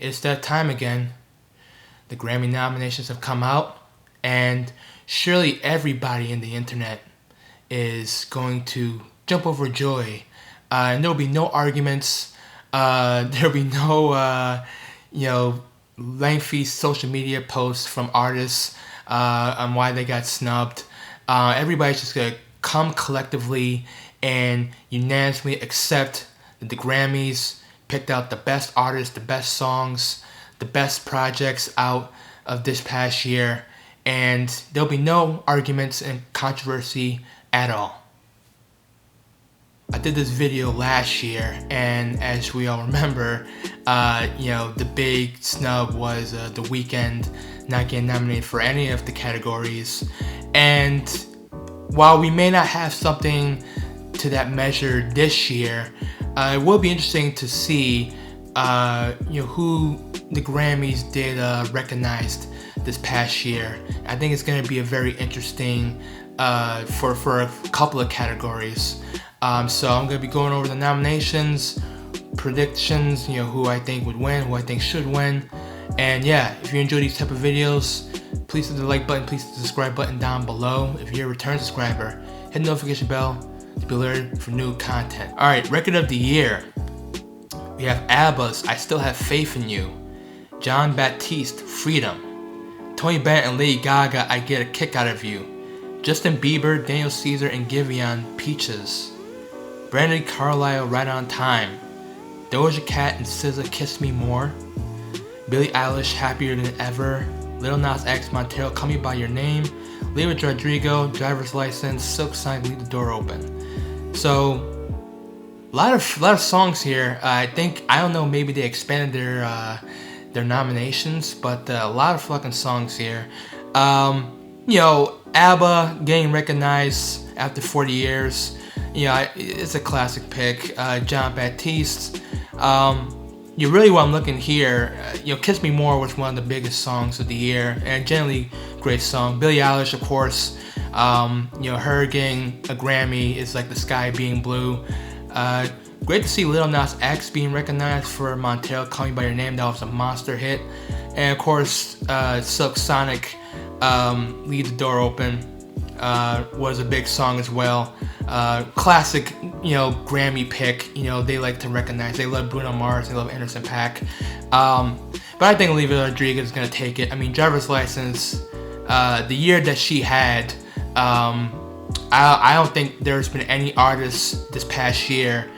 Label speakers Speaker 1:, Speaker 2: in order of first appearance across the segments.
Speaker 1: It's that time again. The Grammy nominations have come out, and surely everybody in the internet is going to jump over joy. And there'll be no arguments. There'll be no, lengthy social media posts from artists on why they got snubbed. Everybody's just gonna come collectively and unanimously accept that the Grammys picked out the best artists, the best songs, the best projects out of this past year, and there'll be no arguments and controversy at all. I did this video last year, and as we all remember, the big snub was The Weeknd not getting nominated for any of the categories. And while we may not have something to that measure this year, it will be interesting to see who the Grammys did recognize this past year. I think it's going to be a very interesting for a couple of categories. So I'm going to be going over the nominations, predictions, who I think would win, who I think should win. And yeah, if you enjoy these type of videos, please hit the like button, please hit the subscribe button down below. If you're a return subscriber, hit the notification bell to be alerted for new content. Alright, record of the year. We have ABBA's I Still Have Faith in You, Jon Batiste, Freedom, Tony Bennett and Lady Gaga, I Get a Kick Out of You, Justin Bieber, Daniel Caesar and Giveon, Peaches, Brandi Carlile, Right on Time, Doja Cat and SZA, Kiss Me More, Billie Eilish, Happier Than Ever, Lil Nas X, Montero, Call Me By Your Name, Olivia Rodrigo, Driver's License, Silk Sonic, Leave the Door Open. So, a lot of songs here. I don't know, maybe they expanded their nominations, but a lot of fucking songs here. ABBA getting recognized after 40 years. It's a classic pick. Jon Batiste. Really what I'm looking here, Kiss Me More was one of the biggest songs of the year, and generally great song. Billie Eilish, of course, her getting a Grammy is like the sky being blue. Great to see Lil Nas X being recognized for Montero, Call Me By Your Name. That was a monster hit. And of course, Silk Sonic, Leave the Door Open, was a big song as well. Classic, Grammy pick. They like to recognize. They love Bruno Mars. They love Anderson .Paak. But I think Olivia Rodrigo is gonna take it. I mean, Driver's License. The year that she had, I don't think there's been any artist this past year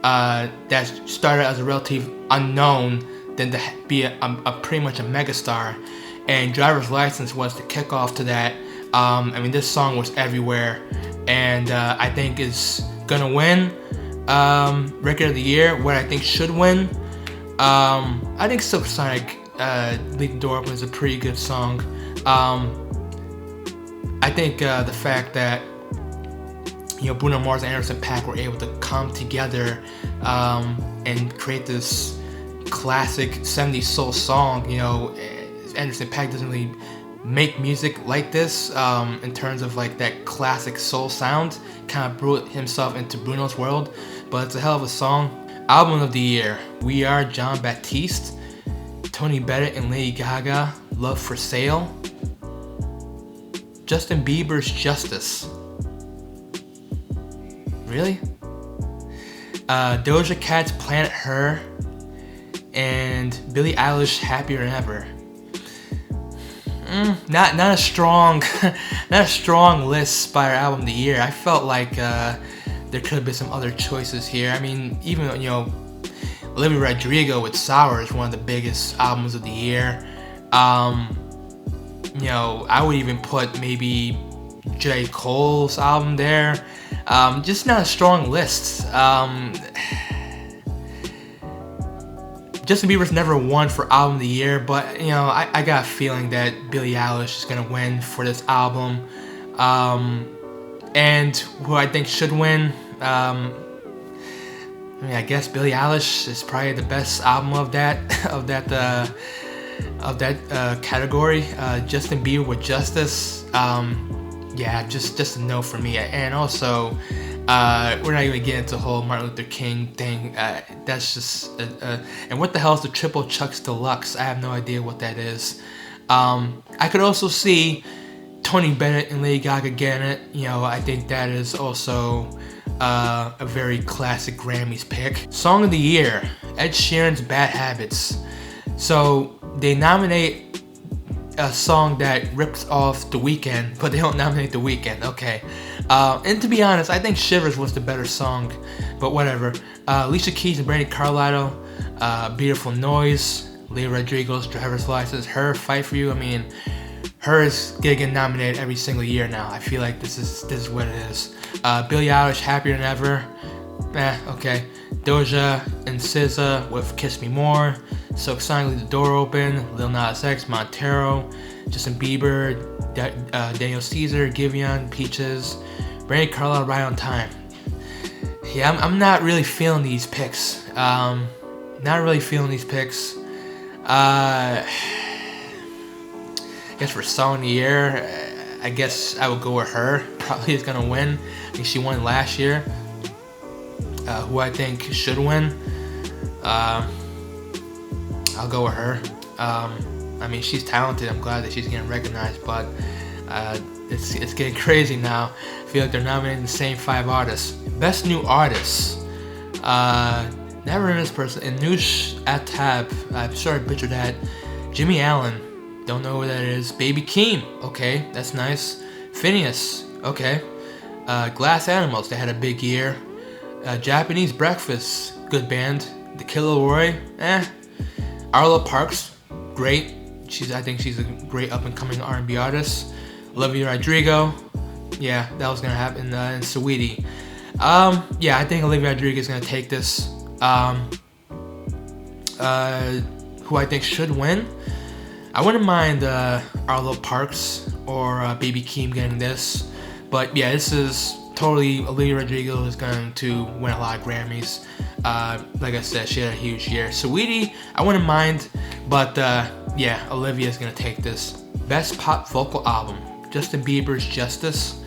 Speaker 1: that started as a relative unknown than to be a pretty much a megastar. And Driver's License was the kickoff to that. This song was everywhere, and I think is gonna win record of the year. What I think should win, I think Silk Sonic, Leave the Door Open is a pretty good song. I think the fact that Bruno Mars and Anderson .Paak were able to come together and create this classic 70s soul song. Anderson .Paak doesn't really make music like this in terms of like that classic soul sound. Kind of brought himself into Bruno's world, but it's a hell of a song. Album of the year, We Are, Jon Batiste, Tony Bennett and Lady Gaga, Love for Sale, Justin Bieber's Justice. Really? Doja Cat's Planet Her, and Billie Eilish, Happier Than Ever. Not a strong list by our album of the year. I felt like there could have been some other choices here. Even Olivia Rodrigo with Sour is one of the biggest albums of the year. I would even put maybe J. Cole's album there. Just not a strong list. Justin Bieber's never won for album of the year, but I got a feeling that Billie Eilish is gonna win for this album. And who I think should win, I guess Billie Eilish is probably the best album of that category. Justin Bieber with Justice, just a no for me. And also, We're not even getting into the whole Martin Luther King thing. That's just and what the hell is the Triple Chucks Deluxe? I have no idea what that is. I could also see Tony Bennett and Lady Gaga getting it. You know, I think that is also a very classic Grammys pick. Song of the Year, Ed Sheeran's Bad Habits. So they nominate a song that rips off The Weeknd, but they don't nominate The Weeknd. Okay. And to be honest, I think Shivers was the better song, but whatever. Alicia Keys and Brandi Carlile, Beautiful Noise, Leah Rodrigo's Driver's License, Her, Fight For You. I mean, Her is gonna get nominated every single year now. I feel like this is what it is. Billie Eilish, Happier Than Ever. Okay. Doja and SZA with Kiss Me More. Silk Sonic, Leave the Door Open. Lil Nas X, Montero. Justin Bieber, Daniel Caesar, Giveon, Peaches. Brandi Carlile, Right on Time. Yeah, I'm not really feeling these picks. I guess for Song of the Year, I guess I would go with Her. Probably is gonna win. I think she won last year. Who I think should win, I'll go with Her. I mean, she's talented. I'm glad that she's getting recognized, but it's getting crazy now. I feel like they're nominating the same 5 artists. Best New Artists. Never heard of this person. Anush Atab. I'm sorry I butchered that. Jimmy Allen. Don't know who that is. Baby Keem. Okay, that's nice. Phineas. Okay. Glass Animals. They had a big year. Japanese Breakfast. Good band. The Killer Roy. Arlo Parks. Great. I think she's a great up-and-coming R&B artist. Olivia Rodrigo. Yeah, that was gonna happen. And Saweetie. Yeah, I think Olivia Rodrigo is gonna take this. Who I think should win. I wouldn't mind Arlo Parks or Baby Keem getting this, but yeah, this is totally Olivia Rodrigo is going to win a lot of Grammys. Like I said, she had a huge year. Saweetie, I wouldn't mind, but yeah, Olivia is gonna take this. Best Pop Vocal Album: Justin Bieber's Justice,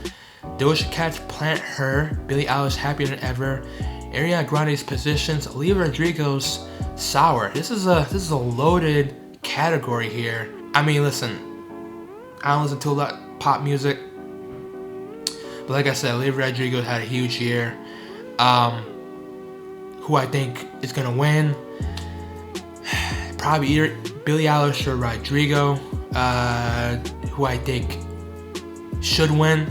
Speaker 1: Doja Cat's Plant Her, Billie Eilish Happier Than Ever, Ariana Grande's Positions, Olivia Rodrigo's Sour. This is a loaded category here. I mean, listen, I don't listen to a lot of pop music, but like I said, Olivia Rodrigo had a huge year. Who I think is gonna win? Probably either Billie Eilish or Rodrigo. Who I think should win?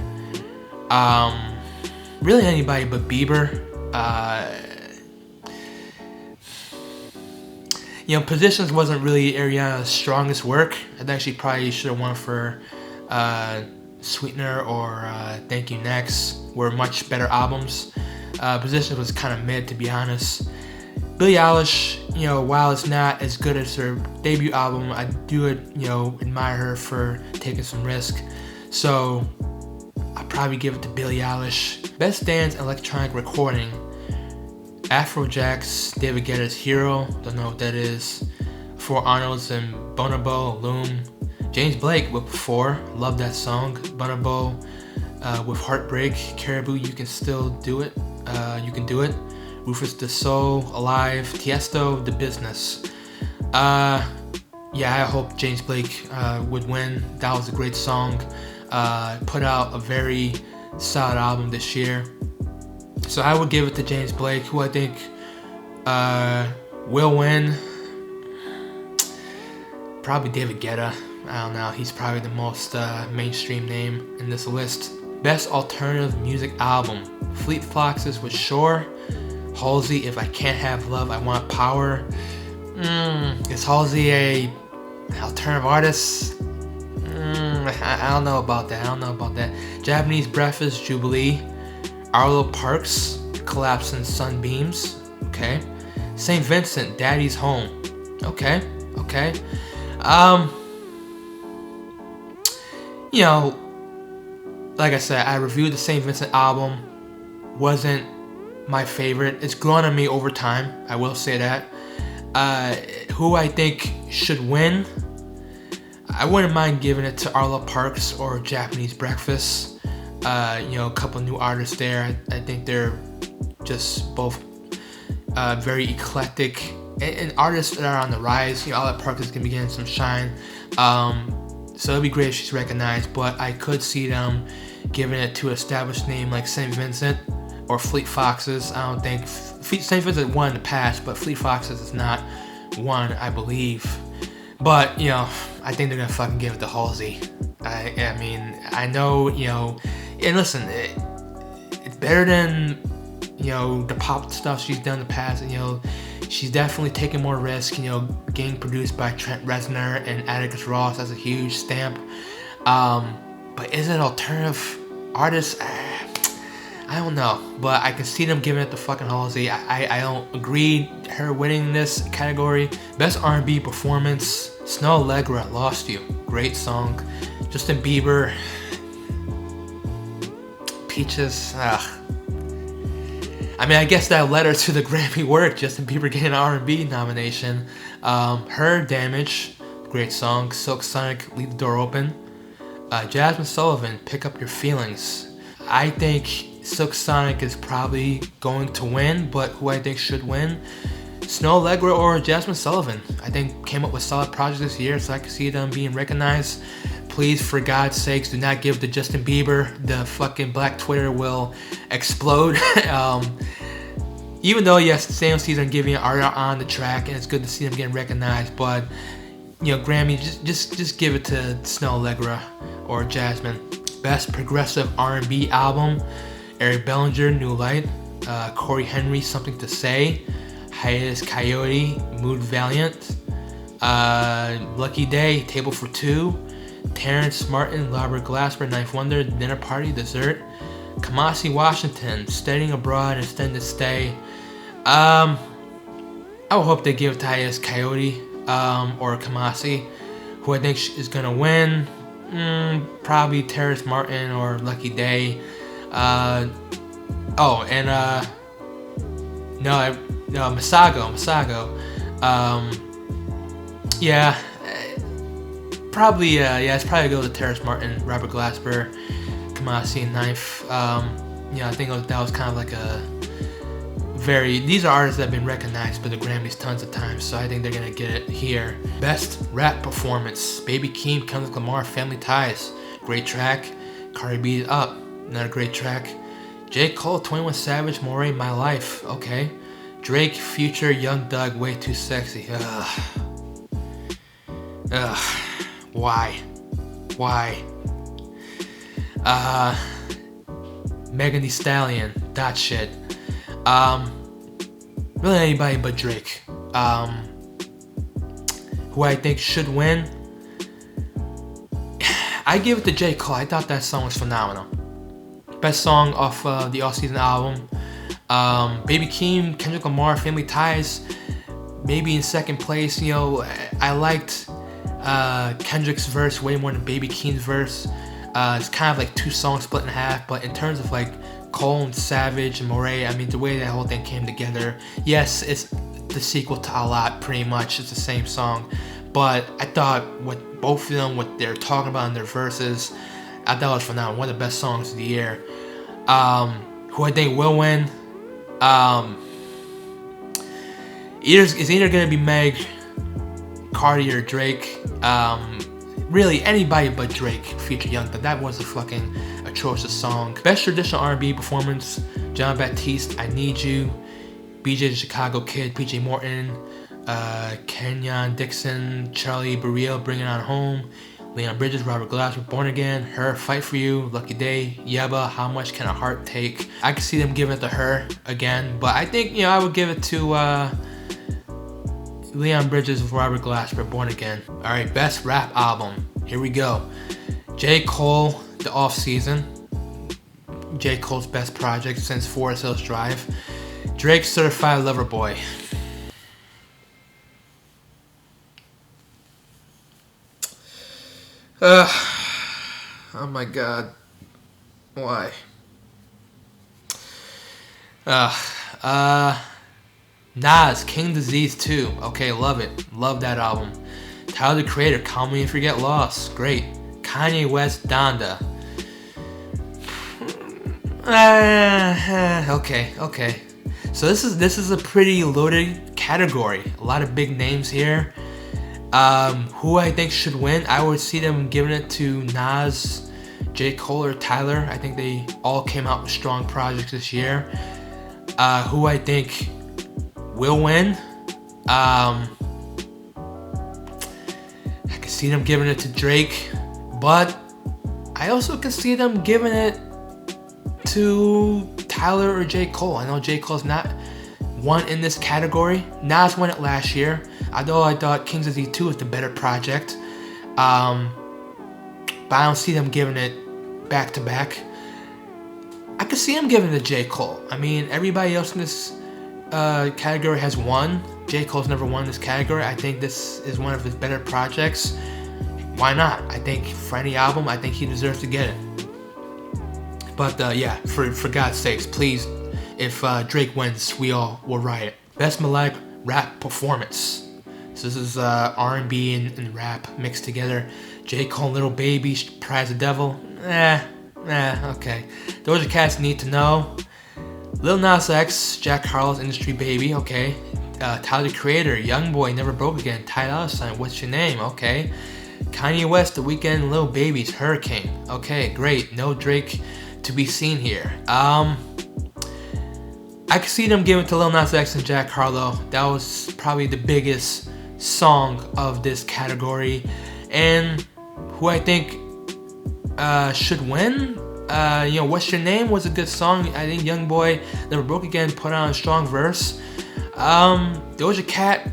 Speaker 1: Really anybody but Bieber. You know, Positions wasn't really Ariana's strongest work. I think she probably should have won for Sweetener or Thank You Next. Were much better albums. Positions was kind of mid, to be honest. Billie Eilish, you know, while it's not as good as her debut album, I do, you know, admire her for taking some risk. So I'll probably give it to Billie Eilish. Best Dance Electronic Recording: Afrojack's David Guetta's Hero, don't know what that is. Four Arnolds and Bonobo, Loom. James Blake with 4, love that song. Bonobo with Heartbreak. Caribou, You Can Still Do It, You Can Do It. Rufus Du Sol, Alive. Tiesto, The Business. Yeah, I hope James Blake would win. That was a great song. Put out a very solid album this year. So I would give it to James Blake, who I think will win. Probably David Guetta. I don't know. He's probably the most mainstream name in this list. Best Alternative Music Album: Fleet Foxes with Shore. Halsey, If I Can't Have Love, I Want Power. Is Halsey a alternative artist? I don't know about that. Japanese Breakfast, Jubilee. Arlo Parks, Collapsing Sunbeams. Okay. St. Vincent, Daddy's Home. Okay. You know, like I said, I reviewed the St. Vincent album. Wasn't my favorite. It's grown on me over time. I will say that. Who I think should win? I wouldn't mind giving it to Arlo Parks or Japanese Breakfast. A couple new artists there. I think they're just both very eclectic and artists that are on the rise. All that Park is gonna be getting some shine. So it'd be great if she's recognized, but I could see them giving it to an established name like St. Vincent or Fleet Foxes. I don't think St. Vincent won in the past, but Fleet Foxes is not one, I believe. But I think they're gonna fucking give it to Halsey. I mean, I know, and listen, it's better than the pop stuff she's done in the past. And she's definitely taking more risk. Getting produced by Trent Reznor and Atticus Ross, that's a huge stamp. But is it alternative artists? I don't know, but I can see them giving it to fucking Halsey. I don't agree her winning this category. Best R&B performance, Snow Allegra, Lost You, great song. Justin Bieber, Peaches, I mean, I guess that led her to the Grammy work. Justin Bieber getting an R&B nomination. Her, Damage, great song. Silk Sonic, Leave the Door Open. Jasmine Sullivan, Pick Up Your Feelings. I think Silk Sonic is probably going to win, but who I think should win, Snow Allegra or Jasmine Sullivan. I think came up with solid projects this year, so I can see them being recognized. Please, for God's sakes, do not give it to Justin Bieber. The fucking Black Twitter will explode. Even though, yes, the same season giving art on the track, and it's good to see them getting recognized, but Grammy, just give it to Snow Allegra or Jasmine. Best Progressive R&B Album, Eric Bellinger, New Light. Corey Henry, Something to Say. Hiatus Coyote, Mood Valiant. Lucky Day, Table for Two. Terrence Martin, Robert Glasper, Ninth Wonder, Dinner Party, Dessert. Kamasi Washington, Studying Abroad, Extended Stay. I would hope they give it to Hiatus Coyote or Kamasi. Who I think is gonna win, probably Terrence Martin or Lucky Day. Masago. Yeah. Probably, it's probably go to Terrence Martin, Robert Glasper, Kamasi, and Knife. I think that was kind of like these are artists that have been recognized by the Grammys tons of times, so I think they're gonna get it here. Best Rap Performance, Baby Keem, Kendrick Lamar, Family Ties, great track. Cardi B, Up, another great track. J. Cole, 21 Savage, Moray, My Life, okay. Drake, Future, Young Thug, Way Too Sexy. Why? Megan Thee Stallion, That Shit. Really anybody but Drake. Who I think should win. I give it to J. Cole. I thought that song was phenomenal. Best song off the all-season album. Baby Keem, Kendrick Lamar, Family Ties. Maybe in second place. I liked Kendrick's verse way more than Baby Keem's verse. It's kind of like two songs split in half, but in terms of like Cole and Savage and Moray, I mean, the way that whole thing came together, yes, it's the sequel to A Lot, pretty much. It's the same song, but I thought what both of them, what they're talking about in their verses, I thought it was phenomenal. One of the best songs of the year. Who I think will win, it's either gonna be Meg, Cardi, or Drake. Really anybody but Drake featured Young Thug. That was a fucking atrocious song. Best Traditional R&B Performance, John Baptiste, I Need You. BJ the Chicago Kid, PJ Morton, Kenyon Dixon, Charlie Barrio, Bring It On Home. Leon Bridges, Robert Glasper, Born Again, Her, Fight For You, Lucky Day, Yeba, How Much Can a Heart Take. I could see them giving it to Her again, but I think, I would give it to Leon Bridges with Robert Glasper, Born Again. Alright, Best Rap Album. Here we go. J. Cole, The Off Season. J. Cole's best project since Forest Hills Drive. Drake, Certified Lover Boy. Oh my god. Why? Nas, King Disease 2. Okay, love it. Love that album. Tyler the Creator, Call Me If You Get Lost. Great. Kanye West, Donda. Okay. So this is a pretty loaded category. A lot of big names here. Who I think should win, I would see them giving it to Nas, J. Cole, or Tyler. I think they all came out with strong projects this year. Who I think will win, I can see them giving it to Drake, but I also can see them giving it to Tyler or J. Cole. I know J. Cole's not won in this category. Nas won it last year, although I thought Kings of Z2 was the better project. But I don't see them giving it back to back. I could see him giving it to J. Cole. I mean, everybody else in this category has won. J. Cole's never won this category. I think this is one of his better projects. Why not? I think for any album, I think he deserves to get it. But yeah, for God's sakes, please, if Drake wins, we all will riot. Best melodic rap performance. So this is R&B and rap mixed together. J. Cole, Little Baby, Prize the Devil. Okay. Doja Cat's Need to Know. Lil Nas X, Jack Harlow's Industry Baby. Okay. Tyler the Creator, Young Boy, Never Broke Again, Ty Dolla $ign, What's Your Name? Okay. Kanye West, The Weeknd, Lil Baby's Hurricane. Okay, great. No Drake to be seen here. I could see them giving it to Lil Nas X and Jack Harlow. That was probably the biggest song of this category. And who I think should win, What's Your Name was a good song. I think Young Boy, Never Broke Again put on a strong verse. Doja Cat,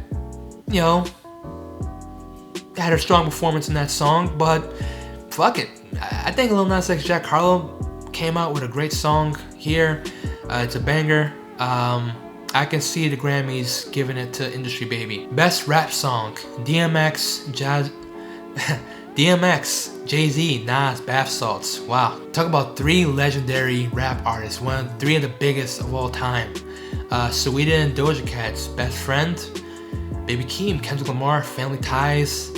Speaker 1: had a strong performance in that song, but fuck it. I think Lil Nas X, Jack Harlow came out with a great song here. It's a banger. I can see the Grammys giving it to Industry Baby. Best rap song, DMX, Jay-Z, Nas, Bath Salts. Wow. Talk about three legendary rap artists, three of the biggest of all time. Saweetie and Doja Cat's Best Friend, Baby Keem, Kendrick Lamar, Family Ties,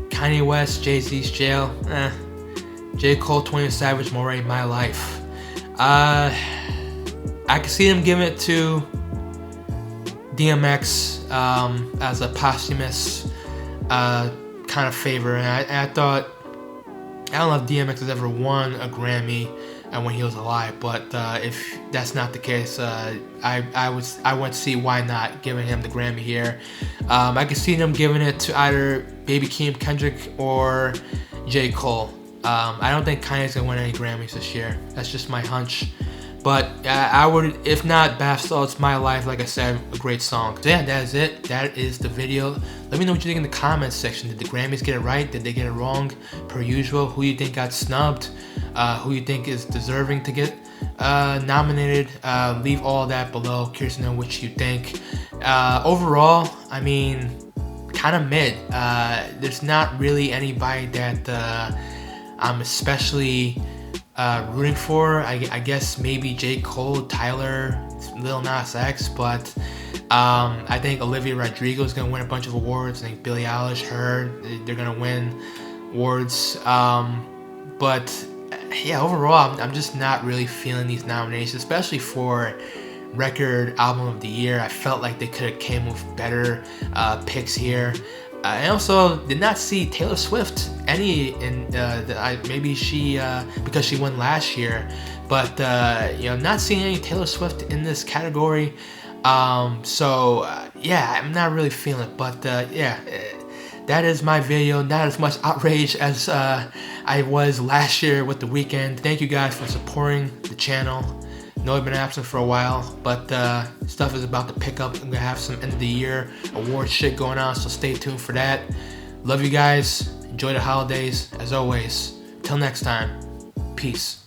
Speaker 1: Kanye West, Jay-Z's Jail, J. Cole, 21 Savage, Moray, My Life. I can see them giving it to DMX as a posthumous kind of favor, and I thought, I don't know if DMX has ever won a Grammy when he was alive, but if that's not the case, I would see why not giving him the Grammy here. I could see them giving it to either Baby Keem, Kendrick, or J. Cole. I don't think Kanye's gonna win any Grammys this year. That's just my hunch. But I would, if not, Bath Salts, My Life, like I said, a great song. So yeah, that is it. That is the video. Let me know what you think in the comments section. Did the Grammys get it right? Did they get it wrong? Per usual, who you think got snubbed? Who you think is deserving to get nominated? Leave all that below. Curious to know what you think. Overall, I mean, kind of mid. There's not really anybody that I'm especially rooting for. I guess maybe J. Cole, Tyler, Lil Nas X, but I think Olivia Rodrigo is going to win a bunch of awards. I think Billie Eilish, they're going to win awards. But yeah, overall, I'm just not really feeling these nominations, especially for Record Album of the Year. I felt like they could have came with better picks here. I also did not see Taylor Swift maybe she because she won last year, but not seeing any Taylor Swift in this category. Yeah, I'm not really feeling it, but yeah, that is my video. Not as much outrage as I was last year with The Weeknd. Thank you guys for supporting the channel. I know I've been absent for a while, but stuff is about to pick up. I'm gonna have some end of the year award shit going on, so stay tuned for that. Love you guys. Enjoy the holidays. As always, till next time, peace.